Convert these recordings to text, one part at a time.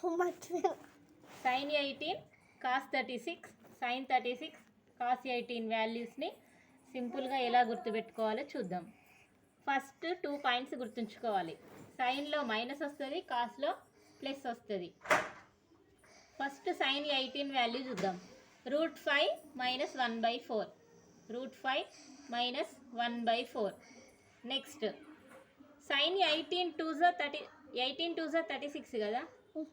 sin 18 cos 36 sin 36 cos 18 వాల్యూస్ని సింపుల్గా ఎలా గుర్తుపెట్టుకోవాలో చూద్దాం. ఫస్ట్ 2 పాయింట్స్ గుర్తుంచుకోవాలి. సైన్లో మైనస్ వస్తుంది, కాస్లో ప్లస్ వస్తుంది. ఫస్ట్ sin 18 వాల్యూ చూద్దాం. √5 మైనస్ 1/4, √5 మైనస్ 1/4. నెక్స్ట్ sin 18 2 * 36 కదా,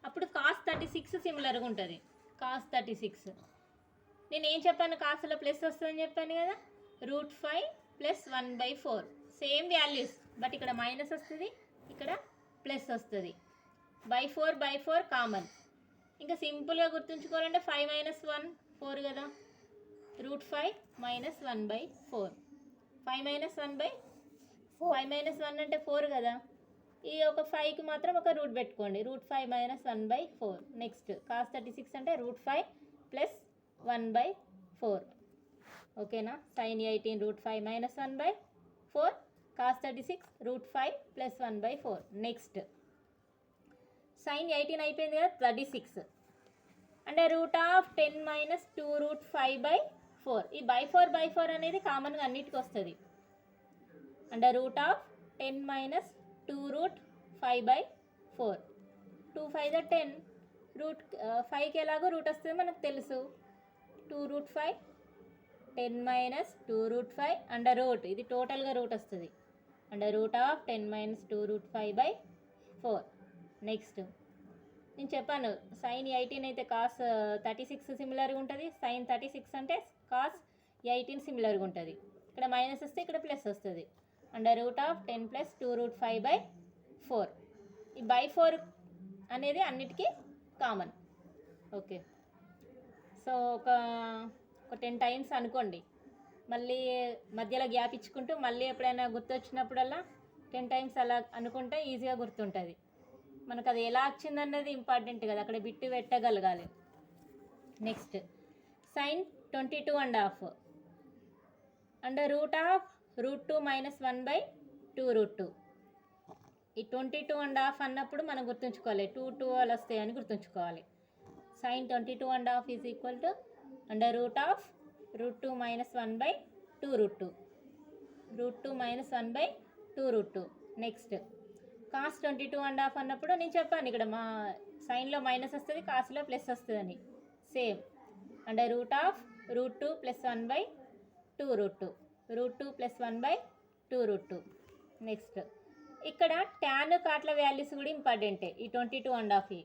అప్పుడు cos 36 సిమిలర్గా ఉంటుంది. cos 36 నేను ఏం చెప్పాను, కాస్లో ప్లస్ వస్తుందని చెప్పాను కదా, √5 + 1/4 సేమ్ వాల్యూస్, బట్ ఇక్కడ మైనస్ వస్తుంది, ఇక్కడ ప్లస్ వస్తుంది. /4 కామన్. ఇంకా సింపుల్గా గుర్తుంచుకోవాలంటే 5 - 1 4 కదా, √5 - 1/4. 5 - 1 అంటే 4 కదా, ఈ ఒక 5కి మాత్రం ఒక రూట్ పెట్టుకోండి, √5 - 1/4. నెక్స్ట్ cos 36 అంటే √5 + 1/4. ఓకేనా, sin 18 √5 - 1/4, cos 36 √5 + 1/4. నెక్స్ట్ sin 18 అయిపోయింది కదా, 36 అంటే √10 - 2√5/4. ఈ /4 అనేది కామన్గా అన్నిటికి వస్తుంది. అంటే √10 - 2√5/4. 2 × 5 = 10. 5కి ఎలాగో రూట్ వస్తుంది మనకు తెలుసు, 2√5 10 - 2√5 అండర్ రూట్, ఇది టోటల్గా రూట్ వస్తుంది, అంటే √10 - 2√5/4. నెక్స్ట్ నేను చెప్పాను sin 18 అయితే cos 36 సిమిలర్గా ఉంటుంది, sin 36 అంటే cos 18 సిమిలర్గా ఉంటుంది. ఇక్కడ మైనస్ వస్తే ఇక్కడ ప్లస్ వస్తుంది, అంటే √10 + 2√5/4. ఈ /4 అనేది అన్నిటికీ కామన్. ఓకే, సో ఒక 10 టైమ్స్ అనుకోండి, మళ్ళీ మధ్యలో గ్యాప్ ఇచ్చుకుంటూ మళ్ళీ ఎప్పుడైనా గుర్తొచ్చినప్పుడల్లా 10 టైమ్స్ అలా అనుకుంటే ఈజీగా గుర్తుంటుంది. మనకు అది ఎలా వచ్చిందన్నది ఇంపార్టెంట్ కదా, అక్కడ బిట్టు పెట్టగలగాలి. నెక్స్ట్ sin 22.5 అంటే √2 - 1/2√2. ఈ 22.5 అన్నప్పుడు మనం గుర్తుంచుకోవాలి, 2 2 వస్తాయని గుర్తుంచుకోవాలి. sin 22.5 = అంటే √2 - 1/2√2, √2 - 1/2√2. నెక్స్ట్ cos 22.5 అన్నప్పుడు నేను చెప్పాను ఇక్కడ మా సైన్లో మైనస్ వస్తుంది, కాస్లో ప్లస్ వస్తుందని. సేమ్ అంటే √2 + 1/2√2, √2 + 1/2√2. నెక్స్ట్ ఇక్కడ tan కాట్ల వాల్యూస్ కూడా ఇంపార్టెంటే. ఈ 22.5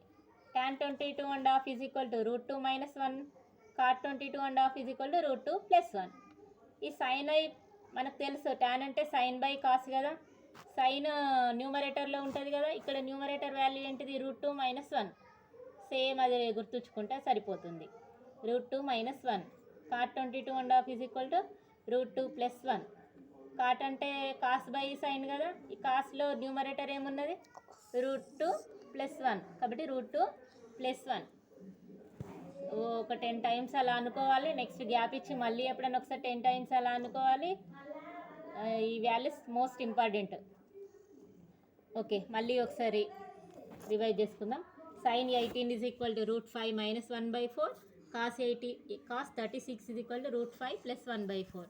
tan 22.5 = √2 - 1, cot 22.5 = √2 + 1. ఈ సైన్ మనకు తెలుసు, tan అంటే sin/cos కదా, సైన్ న్యూమరేటర్లో ఉంటుంది కదా, ఇక్కడ న్యూమరేటర్ వాల్యూ ఏంటిది, √2 - 1. సేమ్ అది గుర్తుంచుకుంటే సరిపోతుంది, √2 - 1. cot 22.5 = √2 + 1. cot అంటే cos/sin కదా, ఈ కాస్లో న్యూమరేటర్ ఏమున్నది, √2 + 1, కాబట్టి √2 + 1. ఒక 10 టైమ్స్ అలా అనుకోవాలి. నెక్స్ట్ గ్యాప్ ఇచ్చి మళ్ళీ ఎప్పుడైనా ఒకసారి 10 టైమ్స్ అలా అనుకోవాలి. ఈ వాల్యూస్ మోస్ట్ ఇంపార్టెంట్. ఓకే, మళ్ళీ ఒకసారి రివైజ్ చేసుకుందాం. sin 18 = √5 - 1/4, cos 36 = √5 + 1/4.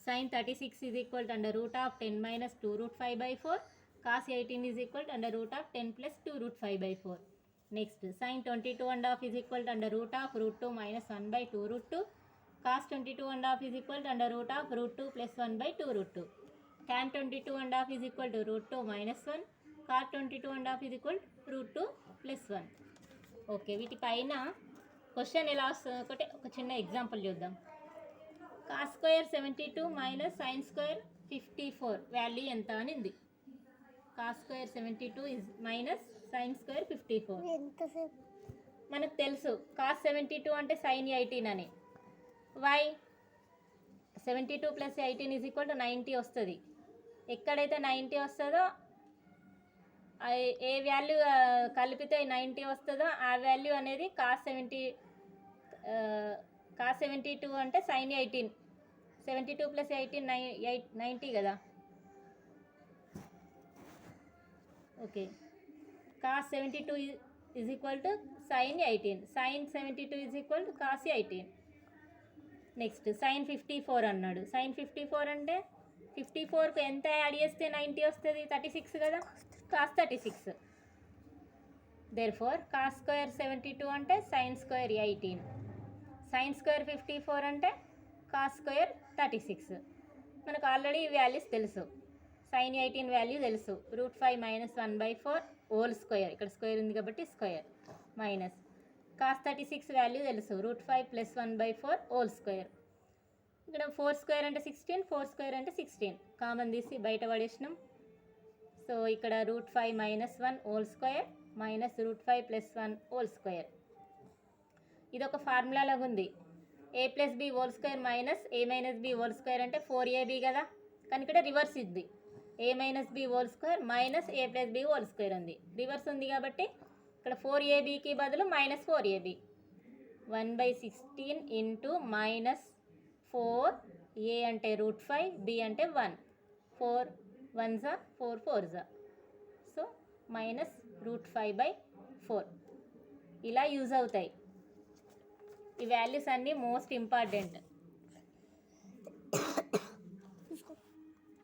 sin 36 = అంటే √10 - 2√5/4, cos 18 = అంటే √10 + 2√5/4. నెక్స్ట్ sin 22.5 = అంటే √2 - 1/2√2, cos 22.5 = అంటే √2 + 1/2√2. tan 22.5 = √2 - 1, cot 22.5 = √2 + 1. ఓకే, వీటిపైన క్వశ్చన్ ఎలా వస్తుంది ఒక చిన్న ఎగ్జాంపుల్ చూద్దాం. cos² 72 - sin² 54 వాల్యూ ఎంత అనింది. cos² 72 - sin² 54. మనకు తెలుసు cos 72 అంటే sin 18 అని. వై 72 + 18 = 90 వస్తుంది. ఎక్కడైతే 90 వస్తుందో ఏ వాల్యూ కలిపితే 90 వస్తుందో ఆ వాల్యూ అనేది cos 72 అంటే sin 18. 72 + 18 90 కదా. Okay, cos 72 is equal to sine 18. Sine 72 is equal to cos 18. Next sine 54 అన్నాడు. సైన్ 54 అంటే 54కు ఎంత యాడ్ చేస్తే 90 వస్తుంది? 36 కదా, కాస్ 36. దేర్ఫోర్ కాస్ స్క్వేర్ 72 అంటే సైన్ స్క్వేర్ 18. సైన్ స్క్వేర్ 54 అంటే కాస్ స్క్వేర్ 36. మనకు ఆల్రెడీ ఈ వాల్యూస్ తెలుసు. సైన్ 18 వాల్యూ తెలుసు, √5 - 1/4 హోల్ స్క్వేర్, ఇక్కడ స్క్వేర్ ఉంది కాబట్టి స్క్వేర్, మైనస్ కాస్ 36 వాల్యూ తెలుసు, √5 + 1/4 హోల్ స్క్వేర్. ఇక్కడ 4 స్క్వేర్ అంటే 16, 4 స్క్వేర్ అంటే 16, కామన్ తీసి బయట పడేసినాం. సో ఇక్కడ √5 - 1 whole square minus √5 + 1 whole square. ఇది ఒక ఫార్ములా లాగా ఉంది. a + b whole square minus a - b whole square అంటే 4ab కదా, కానీ ఇక్కడ రివర్స్ ఇది. a - b whole square minus a + b whole square ఉంది, రివర్స్ ఉంది కాబట్టి ఇక్కడ 4abకి బదులు -4ab. 1/16 ఇంటూ -4, a అంటే √5, b అంటే 1, 4 1s 4 4s, సో -√5/4 ఇలా యూజ్ అవుతాయి. ఈ వాల్యూస్ అన్నీ మోస్ట్ ఇంపార్టెంట్.